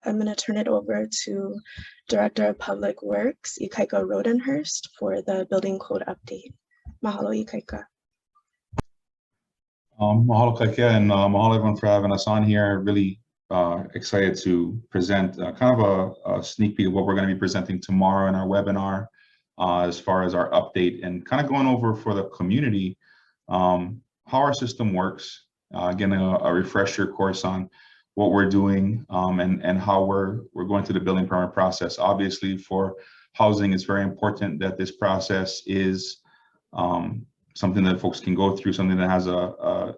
I'm going to turn it over to Director of Public Works, Ikaika Rodenhurst, for the building code update. Mahalo, Ikaika. Mahalo, Kaikea, and mahalo everyone for having us on here. Really excited to present kind of a sneak peek of what we're going to be presenting tomorrow in our webinar as far as our update, and kind of going over for the community how our system works. Again, a refresher course on what we're doing and how we're going through the building permit process. Obviously, for housing, it's very important that this process is something that folks can go through, something that has a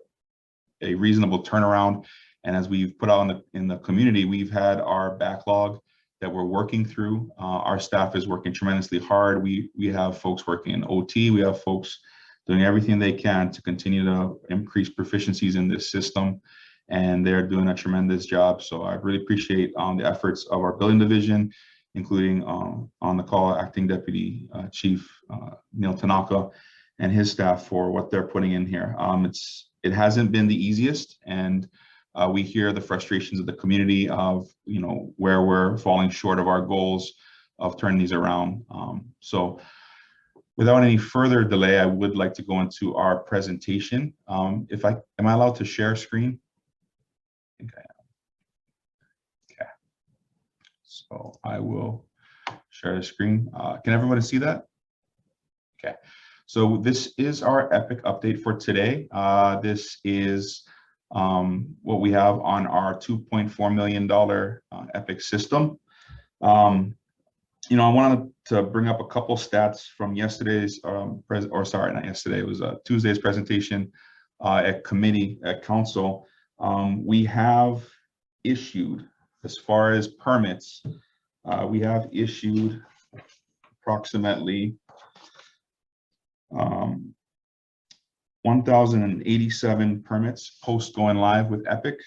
reasonable turnaround. And as we've put out in the community, we've had our backlog that we're working through. Our staff is working tremendously hard. We have folks working in OT. We have folks doing everything they can to continue to increase proficiencies in this system, and they're doing a tremendous job. So I really appreciate the efforts of our building division, including on the call Acting Deputy Chief Neil Tanaka and his staff for what they're putting in here. It hasn't been the easiest, and we hear the frustrations of the community of where we're falling short of our goals of turning these around. So without any further delay, I would like to go into our presentation. Am I allowed to share screen? I think I am. Okay. So I will share the screen. Can everybody see that? Okay. So this is our EPIC update for today. This is what we have on our $2.4 million EPIC system. I wanted to bring up a couple stats from yesterday's, not yesterday, it was Tuesday's presentation at council. We have issued, as far as permits, we have issued approximately 1,087 permits post going live with EPIC.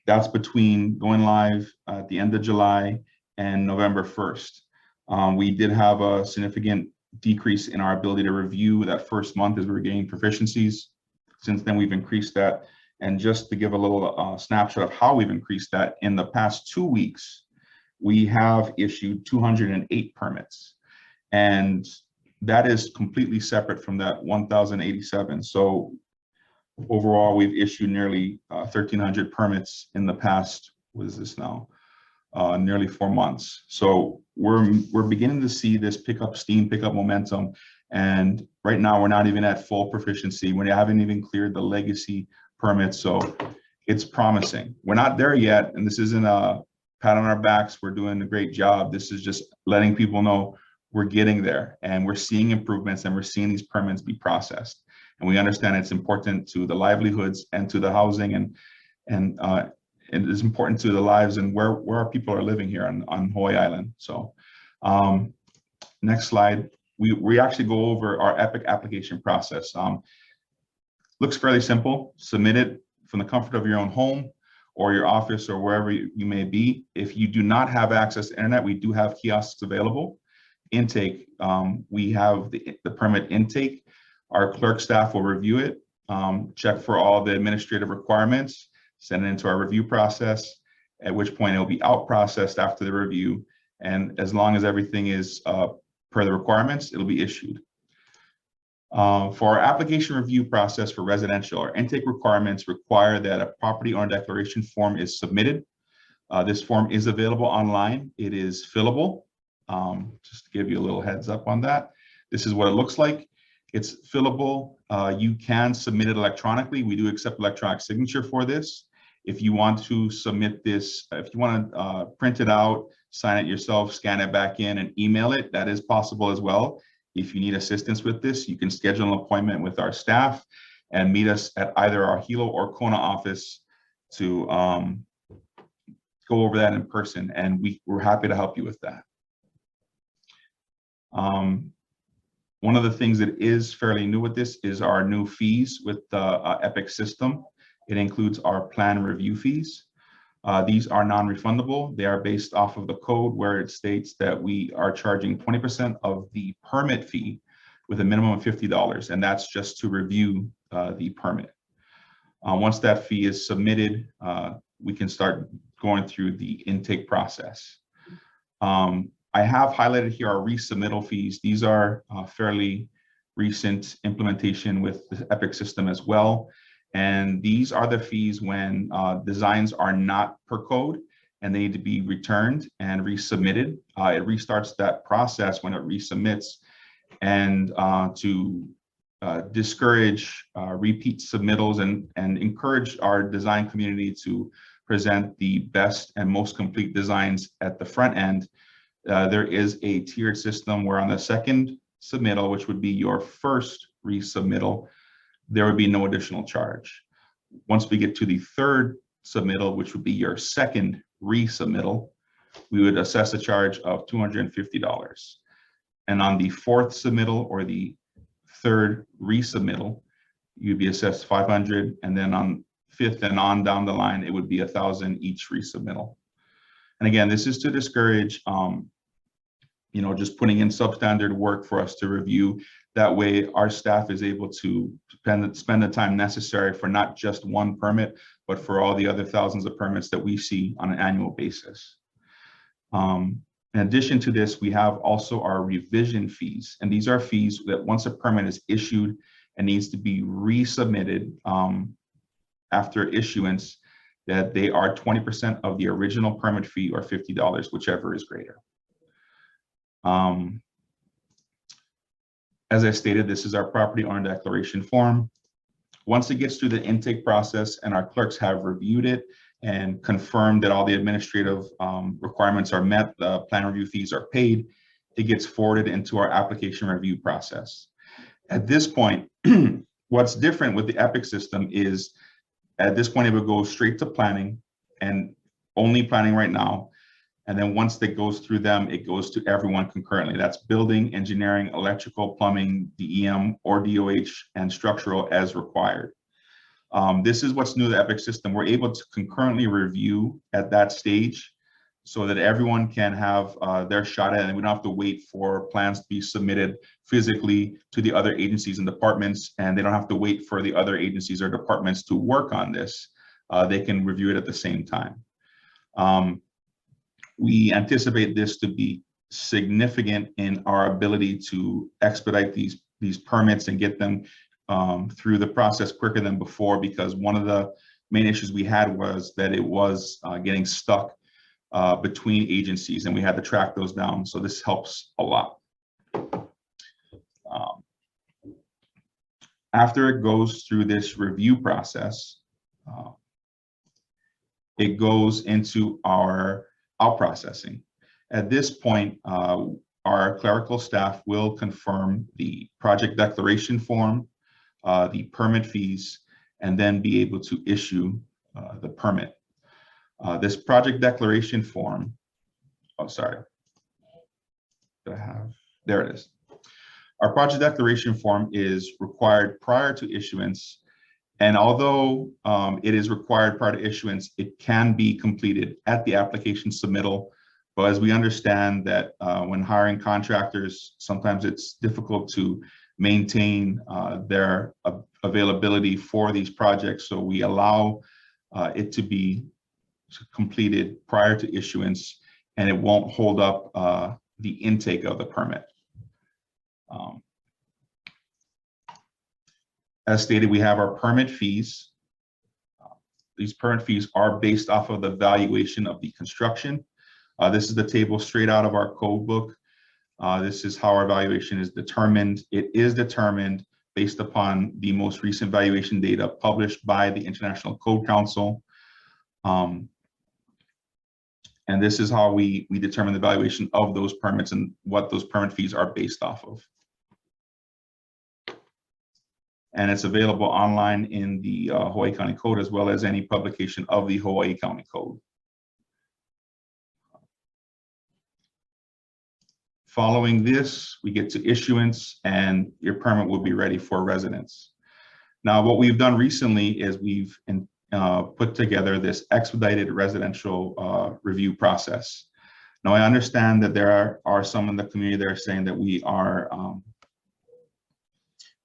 That's between going live at the end of July and November 1st. We did have a significant decrease in our ability to review that first month as we were gaining proficiencies. Since then, we've increased that. And just to give a little snapshot of how we've increased that, in the past 2 weeks, we have issued 208 permits. And that is completely separate from that 1,087. So overall, we've issued nearly 1,300 permits in the past, what is this now? Nearly 4 months. So we're beginning to see this pick up steam, pick up momentum. And right now we're not even at full proficiency. We haven't even cleared the legacy permits. So it's promising. We're not there yet. And this isn't a pat on our backs. We're doing a great job. This is just letting people know we're getting there, and we're seeing improvements, and we're seeing these permits be processed. And we understand it's important to the livelihoods and to the housing, and it is important to the lives and where our people are living here on Hawaii Island. So next slide, we actually go over our EPIC application process. Looks fairly simple. Submit it from the comfort of your own home or your office or wherever you may be. If you do not have access to internet, we do have kiosks available. Intake, we have the permit intake. Our clerk staff will review it, check for all the administrative requirements, send it into our review process, at which point it will be out processed after the review. And as long as everything is per the requirements, it'll be issued. For our application review process for residential, our intake requirements require that a property owner declaration form is submitted. This form is available online. It is fillable. Just to give you a little heads up on that. This is what it looks like. It's fillable. You can submit it electronically. We do accept electronic signature for this. If you want to submit this, if you want to print it out, sign it yourself, scan it back in and email it, that is possible as well. If you need assistance with this, you can schedule an appointment with our staff and meet us at either our Hilo or Kona office to go over that in person, and we're happy to help you with that. One of the things that is fairly new with this is our new fees with the EPIC system. It includes our plan review fees. These are non-refundable. They are based off of the code where it states that we are charging 20% of the permit fee with a minimum of $50, and that's just to review the permit. Once that fee is submitted, we can start going through the intake process. I have highlighted here our resubmittal fees. These are fairly recent implementation with the EPIC system as well. And these are the fees when designs are not per code and they need to be returned and resubmitted. It restarts that process when it resubmits, and to discourage repeat submittals and encourage our design community to present the best and most complete designs at the front end. There is a tiered system where on the second submittal, which would be your first resubmittal, there would be no additional charge. Once we get to the third submittal, which would be your second resubmittal, we would assess a charge of $250. And on the fourth submittal or the third resubmittal, you'd be assessed $500, and then on fifth and on down the line, it would be $1,000 each resubmittal. And again, this is to discourage just putting in substandard work for us to review. That way our staff is able to spend the time necessary for not just one permit, but for all the other thousands of permits that we see on an annual basis. In addition to this, we have also our revision fees. And these are fees that once a permit is issued and needs to be resubmitted after issuance, that they are 20% of the original permit fee or $50, whichever is greater. As I stated, this is our property owner declaration form. Once it gets through the intake process and our clerks have reviewed it and confirmed that all the administrative requirements are met, the plan review fees are paid, it gets forwarded into our application review process. At this point, what's different with the EPIC system is at this point, it would go straight to planning and only planning right now. And then once that goes through them, it goes to everyone concurrently. That's building, engineering, electrical, plumbing, DEM, or DOH, and structural as required. This is what's new to the EPIC system. We're able to concurrently review at that stage so that everyone can have their shot at it, and we don't have to wait for plans to be submitted physically to the other agencies and departments, and they don't have to wait for the other agencies or departments to work on this. They can review it at the same time. We anticipate this to be significant in our ability to expedite these permits and get them through the process quicker than before, because one of the main issues we had was that it was getting stuck between agencies, and we had to track those down. So this helps a lot. After it goes through this review process, it goes into our out processing. At this point, our clerical staff will confirm the project declaration form, the permit fees, and then be able to issue the permit. This project declaration form, there it is. Our project declaration form is required prior to issuance. And although it is required prior to issuance, it can be completed at the application submittal. But as we understand that when hiring contractors, sometimes it's difficult to maintain their availability for these projects. So we allow it to be completed prior to issuance, and it won't hold up the intake of the permit. As stated, we have our permit fees. These permit fees are based off of the valuation of the construction. This is the table straight out of our code book. This is how our valuation is determined. It is determined based upon the most recent valuation data published by the International Code Council. And this is how we determine the valuation of those permits and what those permit fees are based off of. And it's available online in the Hawaii County Code, as well as any publication of the Hawaii County Code. Following this, we get to issuance, and your permit will be ready for residence. Now, what we've done recently is we've put together this expedited residential review process. Now, I understand that there are some in the community that are saying that we are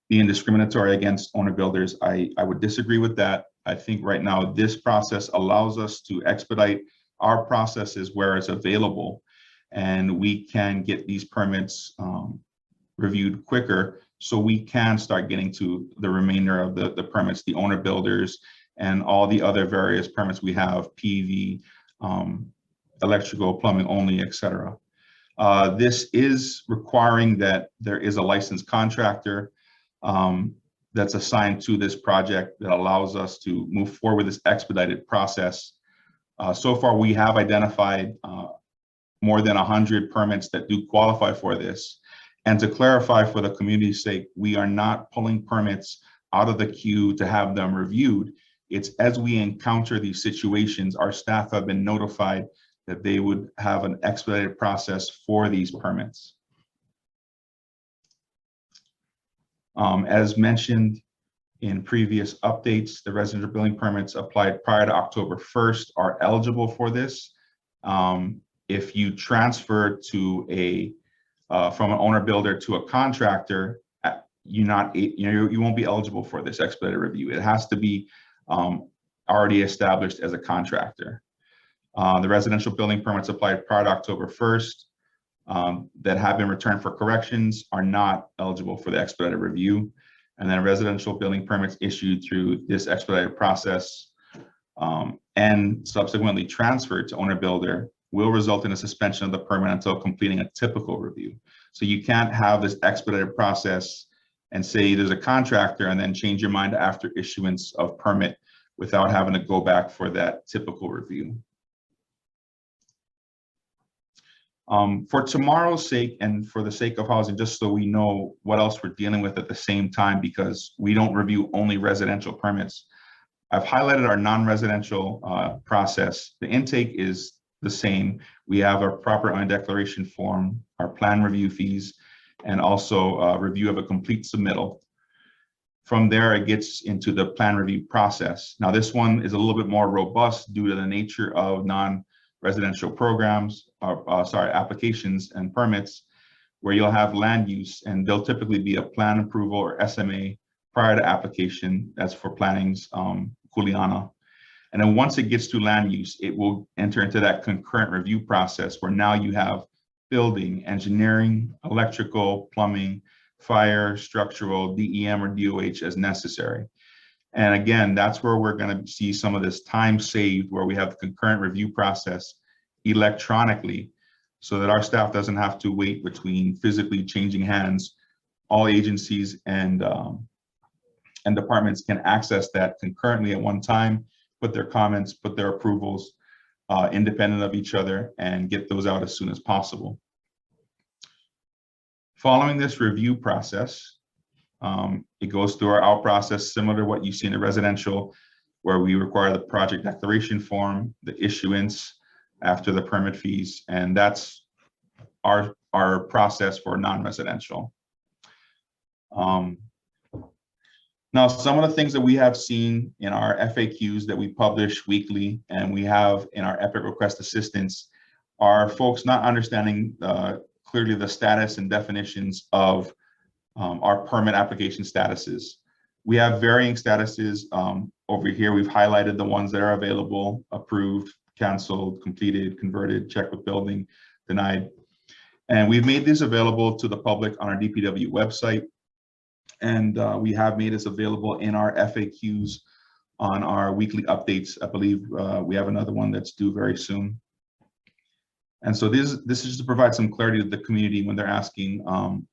being discriminatory against owner builders. I would disagree with that. I think right now this process allows us to expedite our process is where it's available, and we can get these permits reviewed quicker, so we can start getting to the remainder of the permits, the owner builders, and all the other various permits we have, PV, electrical, plumbing only, etc. This is requiring that there is a licensed contractor that's assigned to this project that allows us to move forward with this expedited process. So far, we have identified more than 100 permits that do qualify for this. And to clarify for the community's sake, we are not pulling permits out of the queue to have them reviewed. It's as we encounter these situations, our staff have been notified that they would have an expedited process for these permits. As mentioned in previous updates, the residential building permits applied prior to October 1st are eligible for this. If you transfer to from an owner builder to a contractor, you won't be eligible for this expedited review. It has to be already established as a contractor. The residential building permits applied prior to October 1st that have been returned for corrections are not eligible for the expedited review. And then residential building permits issued through this expedited process and subsequently transferred to owner builder will result in a suspension of the permit until completing a typical review. So you can't have this expedited process and say there's a contractor and then change your mind after issuance of permit without having to go back for that typical review. For tomorrow's sake and for the sake of housing, just so we know what else we're dealing with at the same time, because we don't review only residential permits, I've highlighted our non-residential process. The intake is the same. We have our proper own declaration form, our plan review fees, and also a review of a complete submittal. From there, it gets into the plan review process. Now, this one is a little bit more robust due to the nature of non-residential programs, applications and permits, where you'll have land use, and there'll typically be a plan approval or SMA prior to application. That's for planning's Kuleana. And then once it gets to land use, it will enter into that concurrent review process where now you have building, engineering, electrical, plumbing, fire, structural, DEM or DOH as necessary. And again, that's where we're going to see some of this time saved, where we have the concurrent review process electronically so that our staff doesn't have to wait between physically changing hands. All agencies and departments can access that concurrently at one time, put their comments, put their approvals independent of each other, and get those out as soon as possible. Following this review process, it goes through our out process similar to what you see in the residential, where we require the project declaration form, the issuance after the permit fees, and that's our process for non-residential. Now, some of the things that we have seen in our FAQs that we publish weekly and we have in our EPIC request assistance are folks not understanding clearly the status and definitions of our permit application statuses. We have varying statuses. Over here, we've highlighted the ones that are available: approved, canceled, completed, converted, checked with building, denied. And we've made these available to the public on our DPW website. And we have made this available in our FAQs on our weekly updates. I believe we have another one that's due very soon. And so this is just to provide some clarity to the community when they're asking,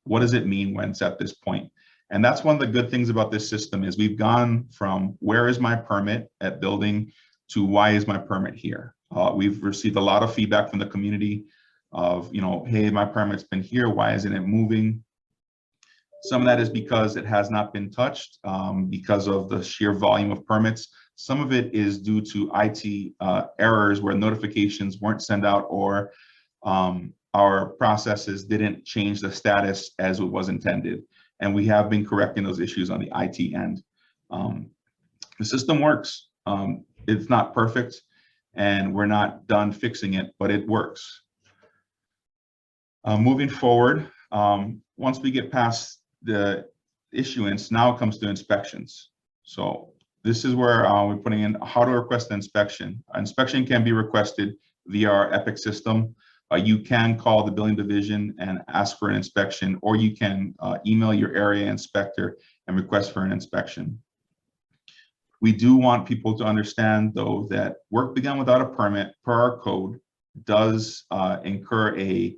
what does it mean when it's at this point? And that's one of the good things about this system is we've gone from where is my permit at building to why is my permit here? We've received a lot of feedback from the community of, hey, my permit's been here, why isn't it moving? Some of that is because it has not been touched because of the sheer volume of permits. Some of it is due to IT errors where notifications weren't sent out, or our processes didn't change the status as it was intended. And we have been correcting those issues on the IT end. The system works. It's not perfect, and we're not done fixing it, but it works. Moving forward, once we get past the issuance, now it comes to inspections. So this is where we're putting in how to request an inspection. An inspection can be requested via our Epic system. You can call the building division and ask for an inspection, or you can email your area inspector and request for an inspection. We do want people to understand, though, that work begun without a permit per our code does incur a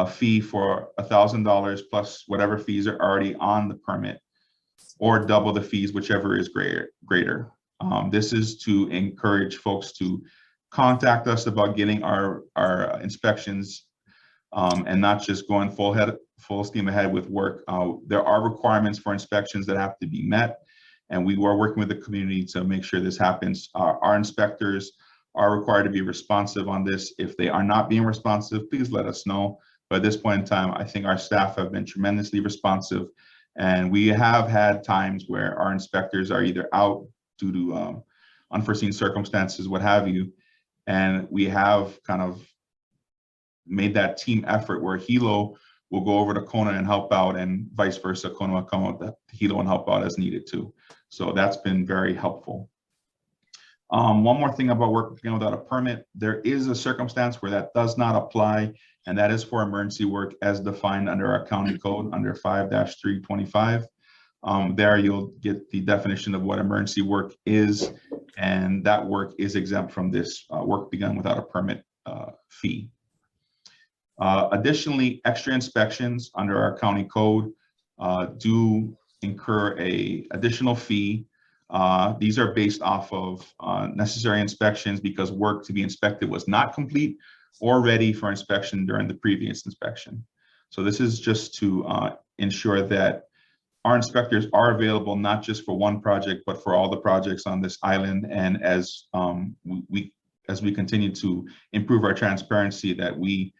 fee for $1,000 plus whatever fees are already on the permit, or double the fees, whichever is greater. This is to encourage folks to contact us about getting our inspections and not just going full steam ahead with work. There are requirements for inspections that have to be met, and we are working with the community to make sure this happens. Our inspectors are required to be responsive on this. If they are not being responsive, please let us know. But at this point in time, I think our staff have been tremendously responsive, and we have had times where our inspectors are either out due to unforeseen circumstances, what have you, and we have kind of made that team effort where Hilo will go over to Kona and help out, and vice versa. Kona will come out to Hilo and help out as needed too. So that's been very helpful. One more thing about work without a permit, there is a circumstance where that does not apply, and that is for emergency work as defined under our county code under 5-325. There you'll get the definition of what emergency work is, and that work is exempt from this work begun without a permit fee. Additionally, extra inspections under our county code do incur a additional fee. These are based off of necessary inspections because work to be inspected was not complete or ready for inspection during the previous inspection. So this is just to ensure that our inspectors are available not just for one project, but for all the projects on this island. And as we continue to improve our transparency, that we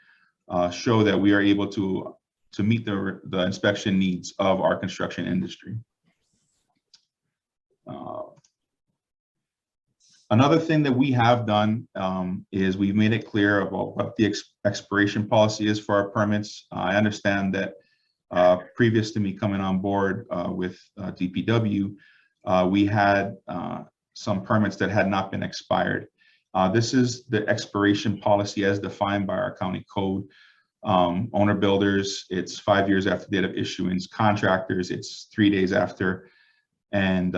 show that we are able to meet the inspection needs of our construction industry. Another thing that we have done is we've made it clear about what the expiration policy is for our permits. I understand that previous to me coming on board with DPW, we had some permits that had not been expired. This is the expiration policy as defined by our county code. Owner builders, it's 5 years after date of issuance. Contractors, it's 3 days after. And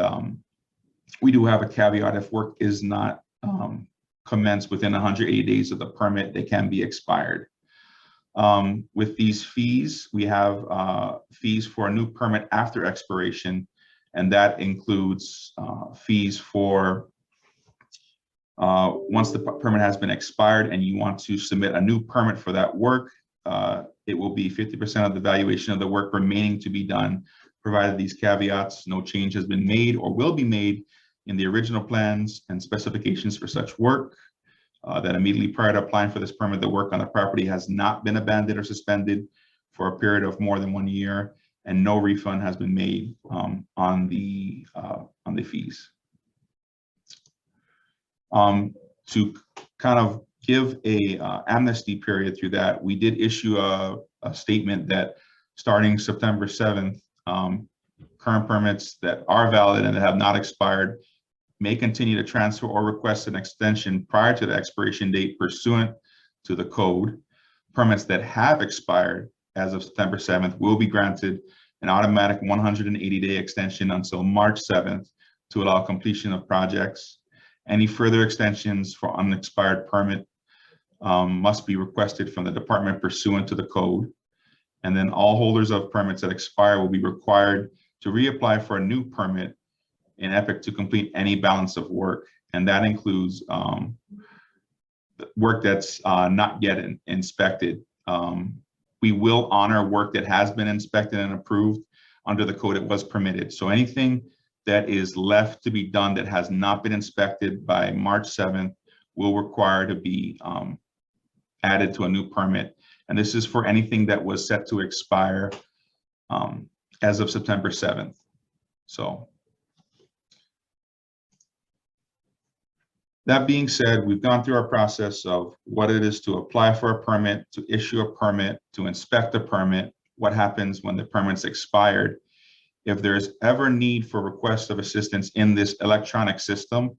we do have a caveat: if work is not commenced within 180 days of the permit, they can be expired. With these fees, we have fees for a new permit after expiration, and that includes fees for once the permit has been expired and you want to submit a new permit for that work, it will be 50% of the valuation of the work remaining to be done, provided these caveats: no change has been made or will be made in the original plans and specifications for such work, that immediately prior to applying for this permit, the work on the property has not been abandoned or suspended for a period of more than 1 year, and no refund has been made on the fees. To kind of give a amnesty period through that, we did issue a statement that starting September 7th, current permits that are valid and that have not expired may continue to transfer or request an extension prior to the expiration date pursuant to the code. Permits that have expired as of September 7th will be granted an automatic 180-day extension until March 7th to allow completion of projects. Any further extensions for unexpired permit must be requested from the department pursuant to the code. And then all holders of permits that expire will be required to reapply for a new permit in Epic to complete any balance of work. And that includes work that's not yet inspected. We will honor work that has been inspected and approved under the code. It was permitted. So anything that is left to be done that has not been inspected by March 7th will require to be added to a new permit. And this is for anything that was set to expire as of September 7th. So that being said, we've gone through our process of what it is to apply for a permit, to issue a permit, to inspect a permit, what happens when the permit's expired. If there's ever need for request of assistance in this electronic system,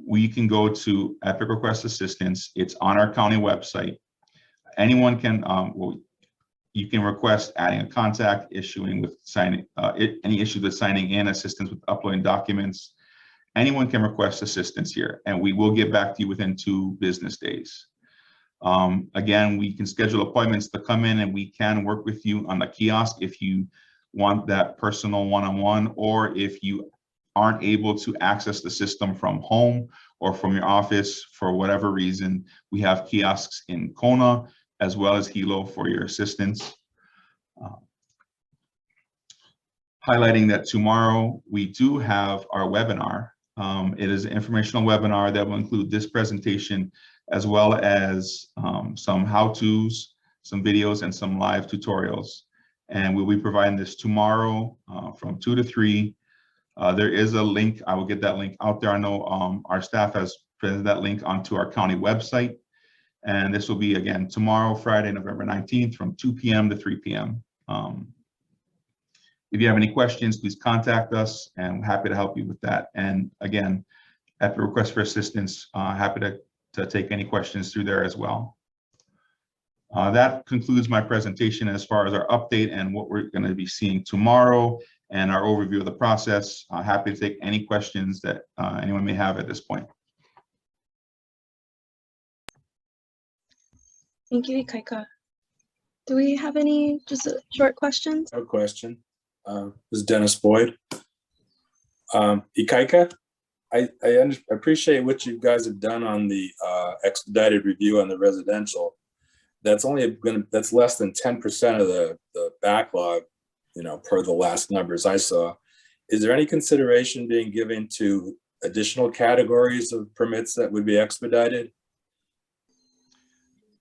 we can go to Epic Request Assistance. It's on our county website. Anyone can, you can request adding a contact, issuing with signing, any issue with signing in, assistance with uploading documents. Anyone can request assistance here, and we will get back to you within 2 business days. Again, we can schedule appointments to come in, and we can work with you on the kiosk if you want that personal one-on-one, or if you aren't able to access the system from home or from your office for whatever reason. We have kiosks in Kona as well as Hilo for your assistance. Highlighting that tomorrow we do have our webinar. It is an informational webinar that will include this presentation as well as some how-tos, some videos, and some live tutorials. And we'll be providing this tomorrow from 2 to 3. There is a link. I will get that link out there. I know our staff has presented that link onto our county website. And this will be, again, tomorrow, Friday, November 19th, from 2 p.m. to 3 p.m. If you have any questions, please contact us, and we're happy to help you with that. And again, at the request for assistance, happy to take any questions through there as well. That concludes my presentation as far as our update and what we're going to be seeing tomorrow and our overview of the process. Happy to take any questions that anyone may have at this point. Thank you, Ikaika. Do we have any just short questions? No question. This is Dennis Boyd. Ikaika, I appreciate what you guys have done on the expedited review on the residential. That's that's less than 10% of the backlog, you know, per the last numbers I saw. Is there any consideration being given to additional categories of permits that would be expedited?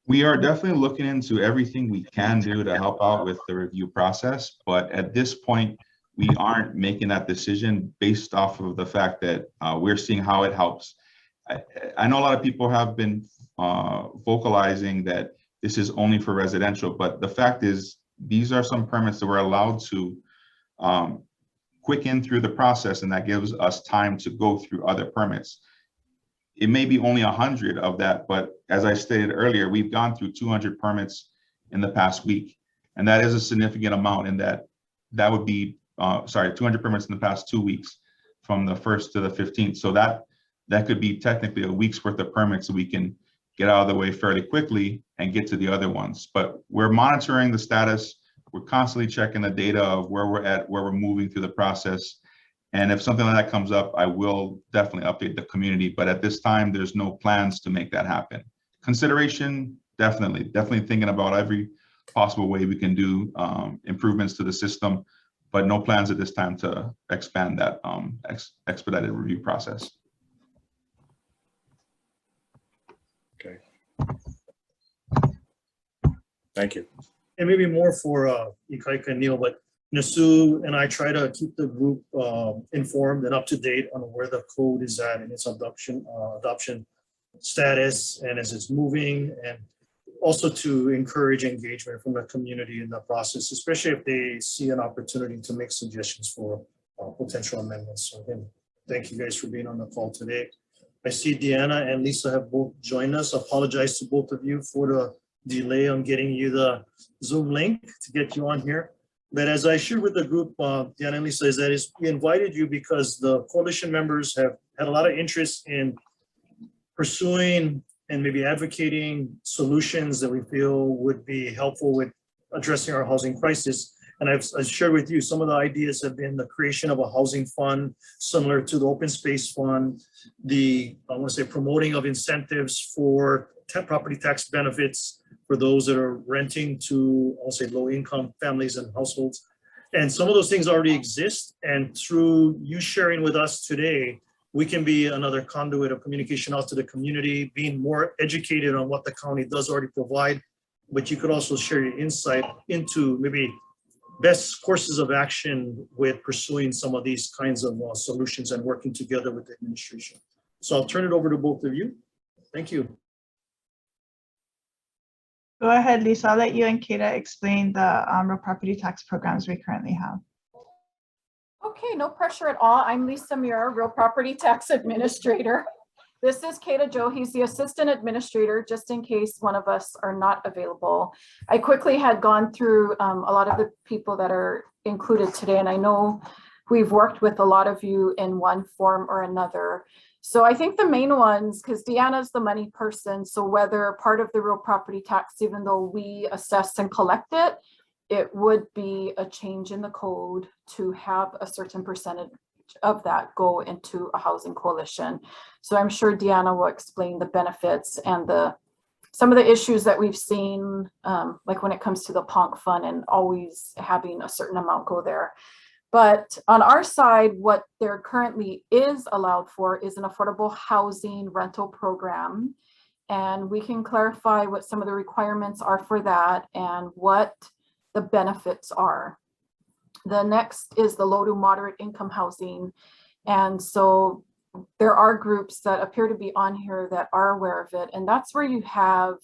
We are definitely looking into everything we can do to help out with the review process, but at this point, we aren't making that decision based off of the fact that we're seeing how it helps. I know a lot of people have been vocalizing that this is only for residential, but the fact is these are some permits that we're allowed to quicken through the process, and that gives us time to go through other permits. It may be only 100 of that, but as I stated earlier, we've gone through 200 permits in the past week, and that is a significant amount. In that would be 200 permits in the past 2 weeks, from the 1st to the 15th. So that could be technically a week's worth of permits, so we can get out of the way fairly quickly and get to the other ones. But we're monitoring the status. We're constantly checking the data of where we're at, where we're moving through the process. And if something like that comes up, I will definitely update the community. But at this time, there's no plans to make that happen. Consideration, definitely thinking about every possible way we can do improvements to the system, but no plans at this time to expand that expedited review process. Okay. Thank you. And maybe more for Ikaika and Neil, but Nasu and I try to keep the group informed and up to date on where the code is at in its adoption status and as it's moving, and also to encourage engagement from the community in the process, especially if they see an opportunity to make suggestions for potential amendments. So again, thank you guys for being on the call today. I see Deanna and Lisa have both joined us. Apologize to both of you for the delay on getting you the Zoom link to get you on here. But as I shared with the group, Deanna and Lisa, we invited you because the coalition members have had a lot of interest in pursuing and maybe advocating solutions that we feel would be helpful with addressing our housing crisis. And I've shared with you, some of the ideas have been the creation of a housing fund similar to the open space fund, promoting of incentives for property tax benefits for those that are renting to, low income families and households. And some of those things already exist. And through you sharing with us today, we can be another conduit of communication out to the community, being more educated on what the county does already provide. But you could also share your insight into maybe best courses of action with pursuing some of these kinds of solutions and working together with the administration. So I'll turn it over to both of you. Thank you. Go ahead, Lisa. I'll let you and Kata explain the real property tax programs we currently have. Okay, no pressure at all. I'm Lisa Muir, Real Property Tax Administrator. This is Kata Joe. He's the assistant administrator, just in case one of us are not available. I quickly had gone through a lot of the people that are included today, and I know we've worked with a lot of you in one form or another. So I think the main ones, because Deanna's the money person, so whether part of the real property tax, even though we assess and collect it, it would be a change in the code to have a certain percentage of that go into a housing coalition. So I'm sure Deanna will explain the benefits and some of the issues that we've seen, like when it comes to the PONC fund and always having a certain amount go there. But on our side, what there currently is allowed for is an affordable housing rental program. And we can clarify what some of the requirements are for that and what the benefits are. The next is the low to moderate income housing. And so there are groups that appear to be on here that are aware of it. And that's where you have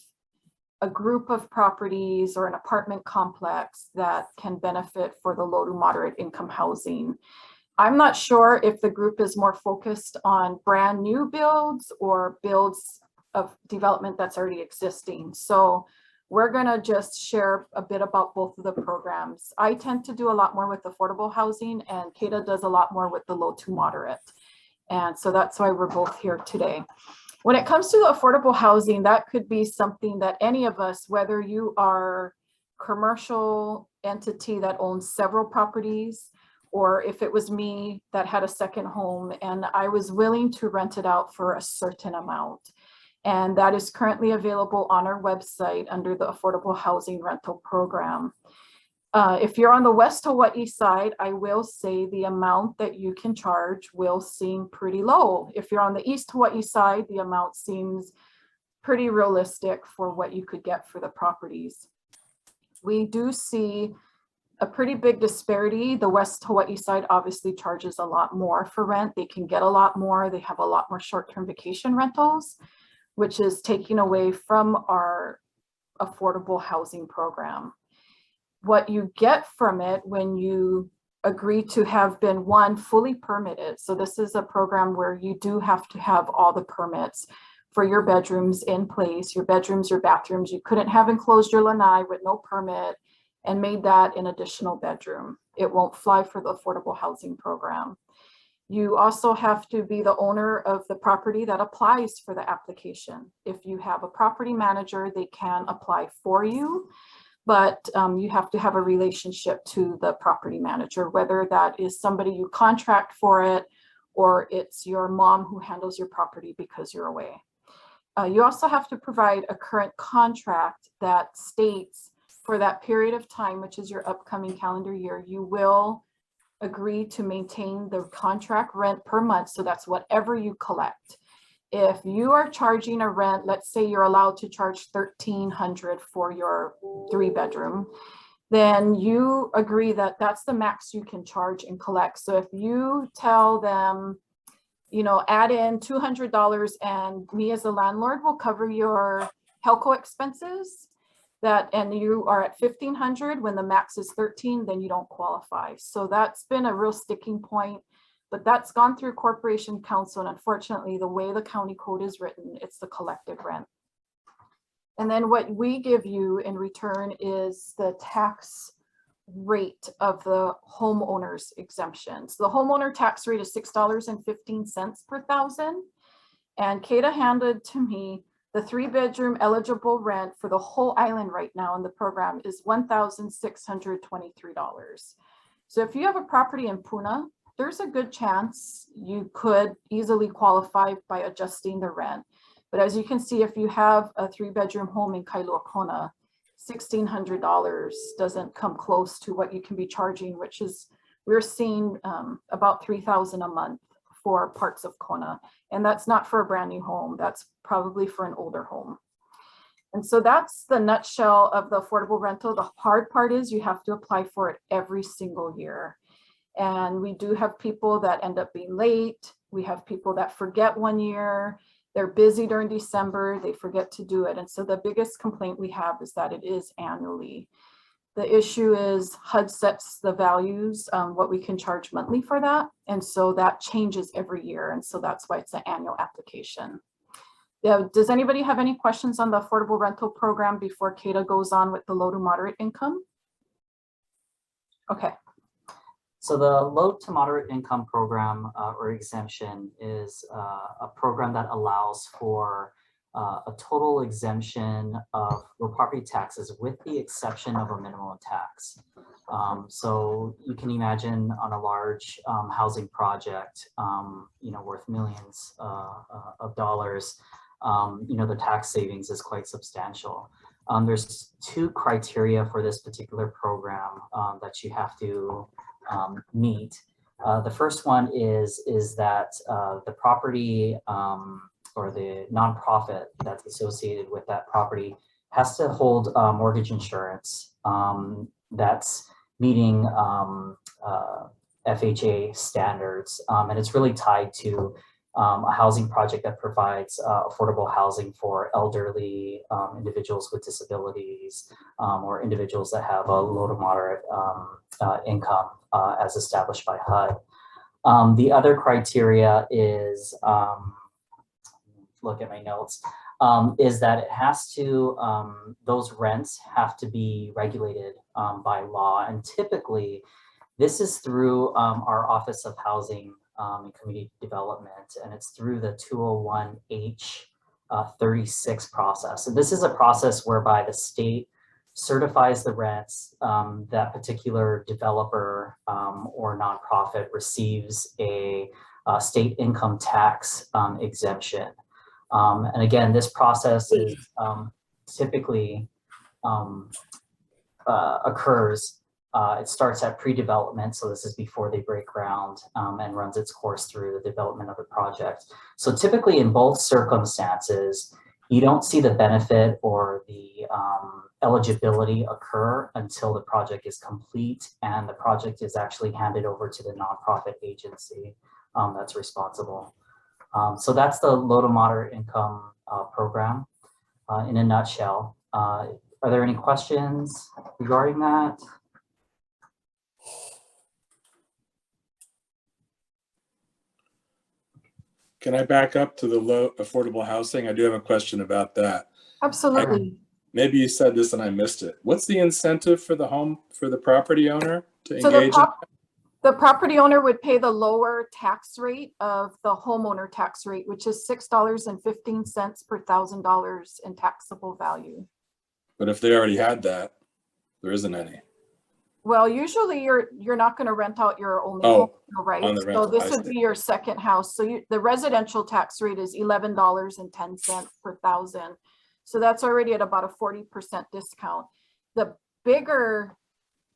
a group of properties or an apartment complex that can benefit for the low to moderate income housing. I'm not sure if the group is more focused on brand new builds or builds of development that's already existing. So we're going to just share a bit about both of the programs. I tend to do a lot more with affordable housing, and Kata does a lot more with the low to moderate. And so that's why we're both here today. When it comes to the affordable housing, that could be something that any of us, whether you are commercial entity that owns several properties, or if it was me that had a second home and I was willing to rent it out for a certain amount. And that is currently available on our website under the Affordable Housing Rental Program. If you're on the West Hawaiʻi side, I will say the amount that you can charge will seem pretty low. If you're on the East Hawaiʻi side, the amount seems pretty realistic for what you could get for the properties. We do see a pretty big disparity. The West Hawaiʻi side obviously charges a lot more for rent. They can get a lot more. They have a lot more short-term vacation rentals, which is taking away from our affordable housing program. What you get from it when you agree to have been fully permitted. So this is a program where you do have to have all the permits for your bedrooms in place, your bedrooms, your bathrooms. You couldn't have enclosed your lanai with no permit and made that an additional bedroom. It won't fly for the affordable housing program. You also have to be the owner of the property that applies for the application. If you have a property manager, they can apply for you, but you have to have a relationship to the property manager, whether that is somebody you contract for it or it's your mom who handles your property because you're away. You also have to provide a current contract that states for that period of time, which is your upcoming calendar year, you will agree to maintain the contract rent per month. So that's whatever you collect. If you are charging a rent, let's say you're allowed to charge $1,300 for your 3-bedroom, then you agree that that's the max you can charge and collect. So if you tell them, you know, add in $200 and me as a landlord will cover your HELCO expenses, and you are at $1,500 when the max is $13, then you don't qualify. So that's been a real sticking point, but that's gone through Corporation Council. And unfortunately, the way the county code is written, it's the collective rent. And then what we give you in return is the tax rate of the homeowner's exemptions. The homeowner tax rate is $6.15 per thousand. And Kata handed to me the 3-bedroom eligible rent for the whole island right now in the program is $1,623. So if you have a property in Puna, there's a good chance you could easily qualify by adjusting the rent. But as you can see, if you have a 3-bedroom home in Kailua Kona, $1,600 doesn't come close to what you can be charging, which is, we're seeing about $3,000 a month for parts of Kona. And that's not for a brand new home. That's probably for an older home. And so that's the nutshell of the affordable rental. The hard part is you have to apply for it every single year. And we do have people that end up being late. We have people that forget one year. They're busy during December. They forget to do it. And so the biggest complaint we have is that it is annually. The issue is HUD sets the values, what we can charge monthly for that. And so that changes every year. And so that's why it's an annual application. Yeah, does anybody have any questions on the affordable rental program before Kata goes on with the low to moderate income? Okay. So the low to moderate income program or exemption is a program that allows for a total exemption of real property taxes with the exception of a minimum tax. So you can imagine on a large housing project, worth millions of dollars, the tax savings is quite substantial. There's two criteria for this particular program that you have to meet. The first one is that the property or the nonprofit that's associated with that property has to hold mortgage insurance that's meeting FHA standards, and it's really tied to a housing project that provides affordable housing for elderly individuals with disabilities or individuals that have a low to moderate income as established by HUD. The other criteria is, look at my notes, is that it has to, those rents have to be regulated by law. And typically this is through our Office of Housing and Community Development, and it's through the 201H 36 process. And this is a process whereby the state certifies the rents that particular developer or nonprofit receives a state income tax exemption. And again, this process is typically occurs. It starts at pre-development, so this is before they break ground, and runs its course through the development of the project. So typically in both circumstances, you don't see the benefit or the eligibility occur until the project is complete and the project is actually handed over to the nonprofit agency that's responsible. So that's the low to moderate income program in a nutshell. Are there any questions regarding that? Can I back up to the low affordable housing? I do have a question about that. Absolutely. Maybe you said this and I missed it. What's the incentive for the property owner to So engage? the property owner would pay the lower tax rate of the homeowner tax rate, which is $6.15 per $1,000 in taxable value. But if they already had that, there isn't any. Well, usually you're not going to rent out your only home, right? So this would be your second house. So the residential tax rate is $11.10 per $1,000. So that's already at about a 40% discount. The bigger,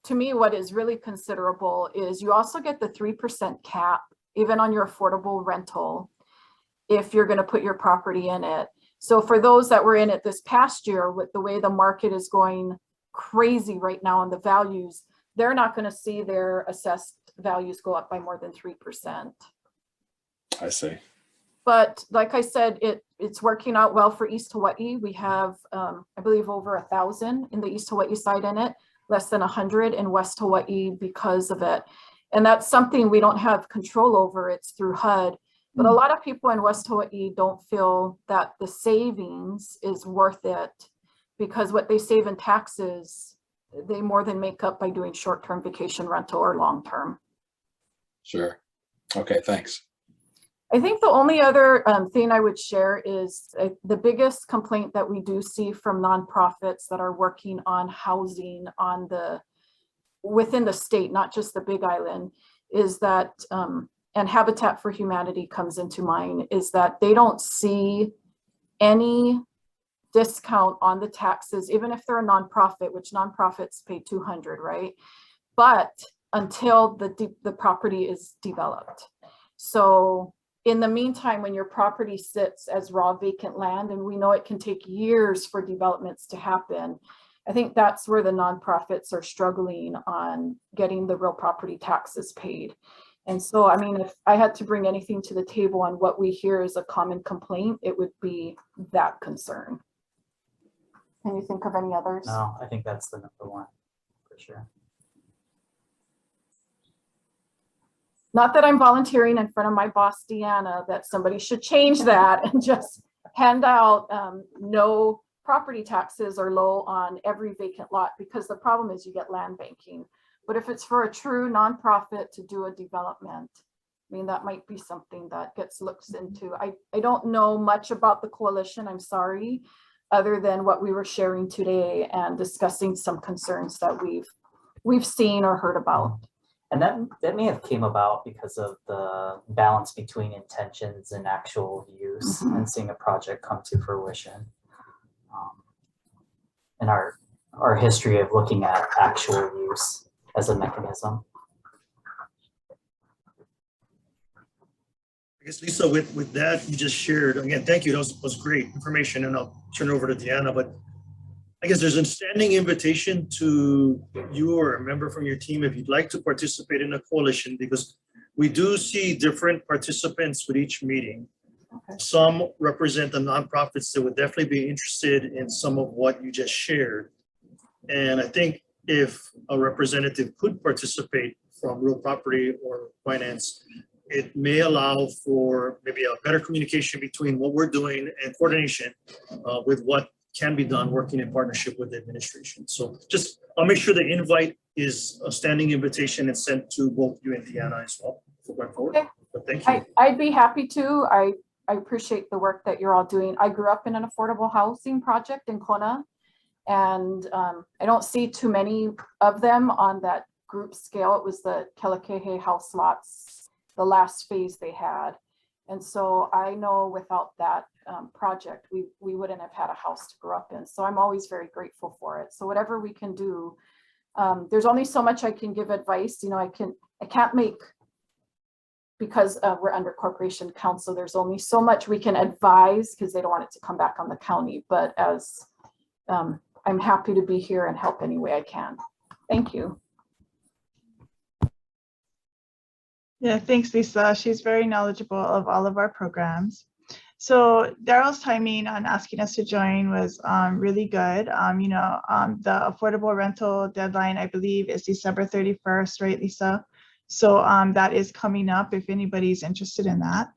to me, what is really considerable is you also get the 3% cap, even on your affordable rental, if you're going to put your property in it. So for those that were in it this past year, with the way the market is going crazy right now on the values, they're not going to see their assessed values go up by more than 3%. I see. But like I said, it's working out well for East Hawaii. We have, I believe, over 1,000 in the East Hawaii side in it, less than 100 in West Hawaii because of it. And that's something we don't have control over. It's through HUD. But a lot of people in West Hawaii don't feel that the savings is worth it, because what they save in taxes, they more than make up by doing short-term vacation rental or long-term. Sure. Okay, thanks. I think the only other thing I would share is the biggest complaint that we do see from nonprofits that are working on housing on within the state, not just the Big Island, is that, and Habitat for Humanity comes into mind, is that they don't see any discount on the taxes, even if they're a nonprofit, which nonprofits pay $200, right? But until the property is developed. So in the meantime, when your property sits as raw vacant land, and we know it can take years for developments to happen, I think that's where the nonprofits are struggling on getting the real property taxes paid. And so, I mean, if I had to bring anything to the table on what we hear is a common complaint, it would be that concern. Can you think of any others? No, I think that's the number one for for sure. Not that I'm volunteering in front of my boss, Deanna, that somebody should change that and just hand out no property taxes or low on every vacant lot, because the problem is you get land banking. But if it's for a true nonprofit to do a development, I mean, that might be something that gets looked into. I don't know much about the coalition, I'm sorry, other than what we were sharing today and discussing some concerns that we've seen or heard about. And that may have came about because of the balance between intentions and actual use and seeing a project come to fruition. And our history of looking at actual use as a mechanism. I guess, Lisa, with that you just shared, again, thank you. That was great information, and I'll turn it over to Deanna. But I guess there's a standing invitation to you or a member from your team if you'd like to participate in a coalition, because we do see different participants with each meeting. Okay. Some represent the nonprofits that would definitely be interested in some of what you just shared. And I think if a representative could participate from real property or finance, it may allow for maybe a better communication between what we're doing and coordination with what can be done working in partnership with the administration. So just, I'll make sure the invite is a standing invitation and sent to both you and Deanna as well for going forward. Okay. But thank you. I'd be happy to. I appreciate the work that you're all doing. I grew up in an affordable housing project in Kona, and I don't see too many of them on that group scale. It was the Kelikehe house lots, the last phase they had. And so I know without that project, we wouldn't have had a house to grow up in. So I'm always very grateful for it. So whatever we can do, there's only so much I can give advice. You know, I can't make, because we're under corporation council, there's only so much we can advise because they don't want it to come back on the county. But as I'm happy to be here and help any way I can. Thank you. Yeah, thanks, Lisa. She's very knowledgeable of all of our programs. So Daryl's timing on asking us to join was really good. The affordable rental deadline, I believe, is December 31st, right, Lisa? So that is coming up if anybody's interested in that.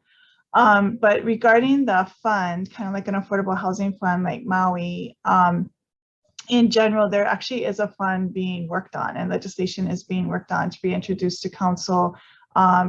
But regarding the fund, kind of like an affordable housing fund like Maui, in general, there actually is a fund being worked on, and legislation is being worked on to be introduced to council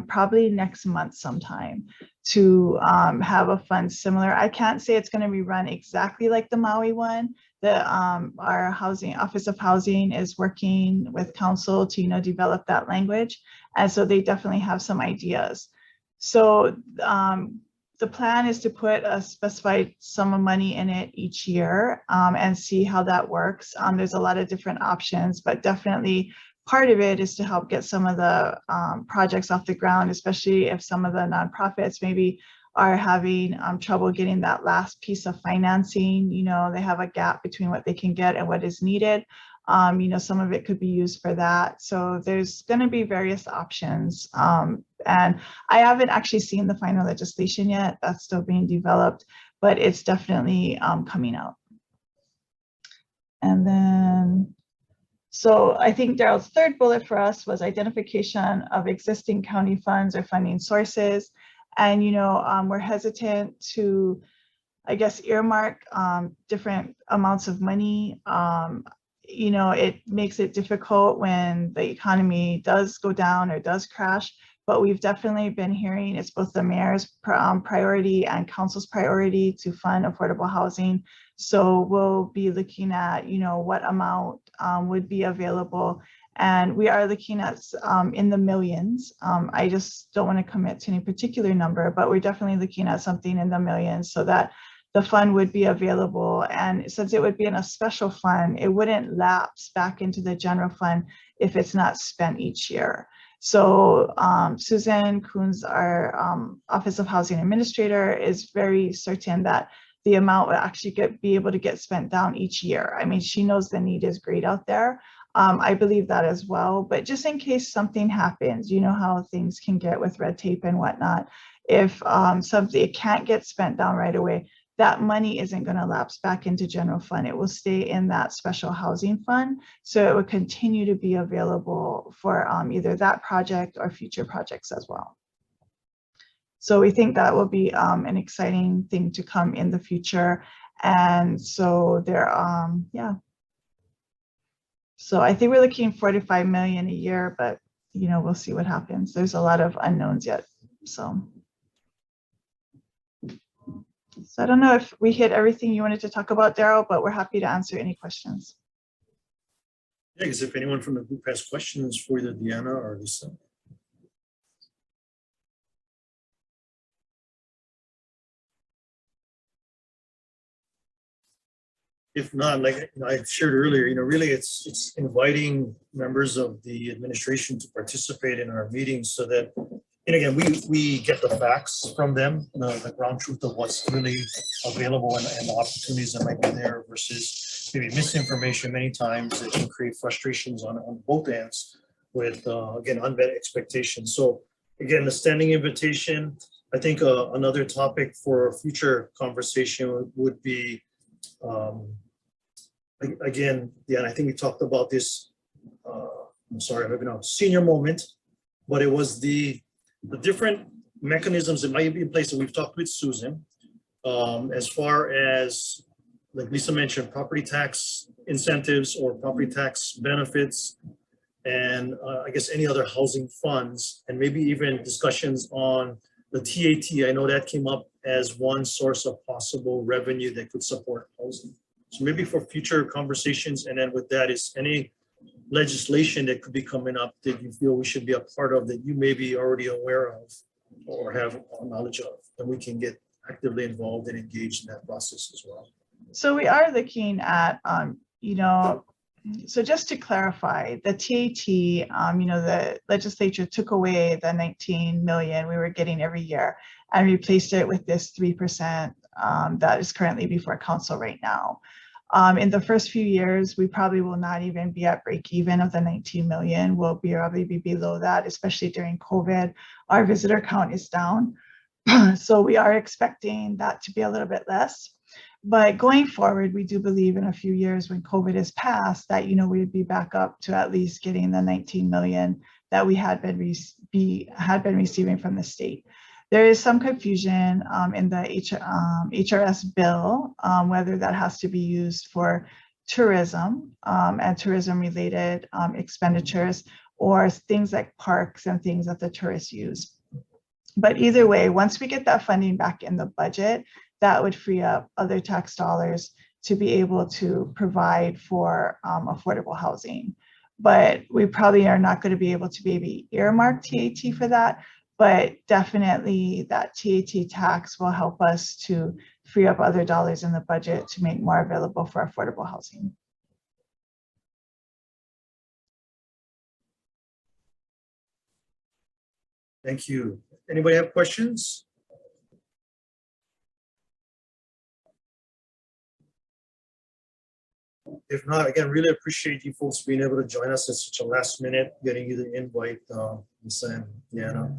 probably next month sometime, to have a fund similar. I can't say it's going to be run exactly like the Maui one. Our Office of Housing is working with council to develop that language, and so they definitely have some ideas. So the plan is to put a specified sum of money in it each year and see how that works. There's a lot of different options, but definitely part of it is to help get some of the projects off the ground, especially if some of the nonprofits maybe are having trouble getting that last piece of financing. They have a gap between what they can get and what is needed. Some of it could be used for that. So there's going to be various options. And I haven't actually seen the final legislation yet. That's still being developed, but it's definitely coming out. And then, so I think Daryl's third bullet for us was identification of existing county funds or funding sources. And, we're hesitant to, I guess, earmark different amounts of money. It makes it difficult when the economy does go down or does crash, but we've definitely been hearing it's both the mayor's priority and council's priority to fund affordable housing. So we'll be looking at, what amount would be available. And we are looking at in the millions. I just don't want to commit to any particular number, but we're definitely looking at something in the millions so that the fund would be available. And since it would be in a special fund, it wouldn't lapse back into the general fund if it's not spent each year. So Susan Coons, our Office of Housing Administrator, is very certain that the amount will actually be able to get spent down each year. I mean, she knows the need is great out there. I believe that as well, but just in case something happens, you know how things can get with red tape and whatnot. If something, it can't get spent down right away, that money isn't going to lapse back into general fund. It will stay in that special housing fund. So it would continue to be available for either that project or future projects as well. So we think that will be an exciting thing to come in the future. And so there, yeah. So I think we're looking 45 million a year, but you know, we'll see what happens. There's a lot of unknowns yet. So I don't know if we hit everything you wanted to talk about, Daryl, but we're happy to answer any questions. Yeah, because if anyone from the group has questions for either Deanna or Lisa. If not, like I shared earlier, you know, really it's inviting members of the administration to participate in our meetings so that, and again, we get the facts from them, the ground truth of what's really available and the opportunities that might be there versus maybe misinformation many times that can create frustrations on both ends with, again, unmet expectations. So again, the standing invitation, I think another topic for a future conversation would be, again, yeah, I think we talked about this, I'm sorry, maybe not senior moment, but it was the different mechanisms that might be in place, and we've talked with Susan, as far as, like Lisa mentioned, property tax incentives or property tax benefits, and I guess any other housing funds, and maybe even discussions on the TAT. I know that came up as one source of possible revenue that could support housing. So maybe for future conversations, and then with that is any legislation that could be coming up that you feel we should be a part of that you may be already aware of or have knowledge of, then we can get actively involved and engaged in that process as well. So we are looking at, you know, so just to clarify, the TAT, you know, the legislature took away the 19 million we were getting every year and replaced it with this 3% that is currently before council right now. In the first few years, we probably will not even be at break even of the 19 million. We'll probably be below that, especially during COVID. Our visitor count is down. So we are expecting that to be a little bit less. But going forward, we do believe in a few years when COVID is past that, you know, we'd be back up to at least getting the 19 million that we had been receiving from the state. There is some confusion in the HRS bill, whether that has to be used for tourism and tourism related expenditures or things like parks and things that the tourists use. But either way, once we get that funding back in the budget, that would free up other tax dollars to be able to provide for affordable housing. But we probably are not going to be able to maybe earmark TAT for that. But definitely that TAT tax will help us to free up other dollars in the budget to make more available for affordable housing. Thank you. Anybody have questions? If not, again, really appreciate you folks being able to join us at such a last minute, getting you the invite, Lisa and Deanna.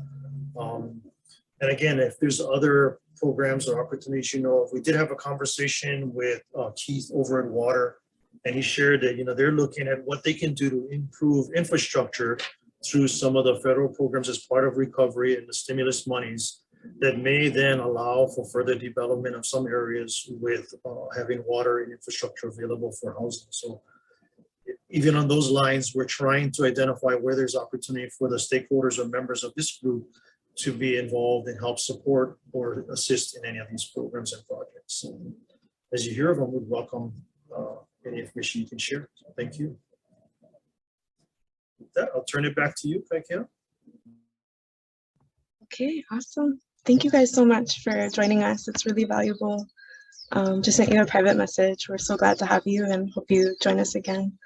And again, if there's other programs or opportunities, you know, if we did have a conversation with Keith over at Water, and he shared that, you know, they're looking at what they can do to improve infrastructure through some of the federal programs as part of recovery and the stimulus monies that may then allow for further development of some areas with having water and infrastructure available for housing. So even on those lines, we're trying to identify where there's opportunity for the stakeholders or members of this group to be involved and help support or assist in any of these programs and projects. And as you hear of them, we'd welcome any information you can share. So thank you. With that, I'll turn it back to you, Kaikia. Okay, awesome. Thank you guys so much for joining us. It's really valuable. Just sent you a private message. We're so glad to have you and hope you join us again.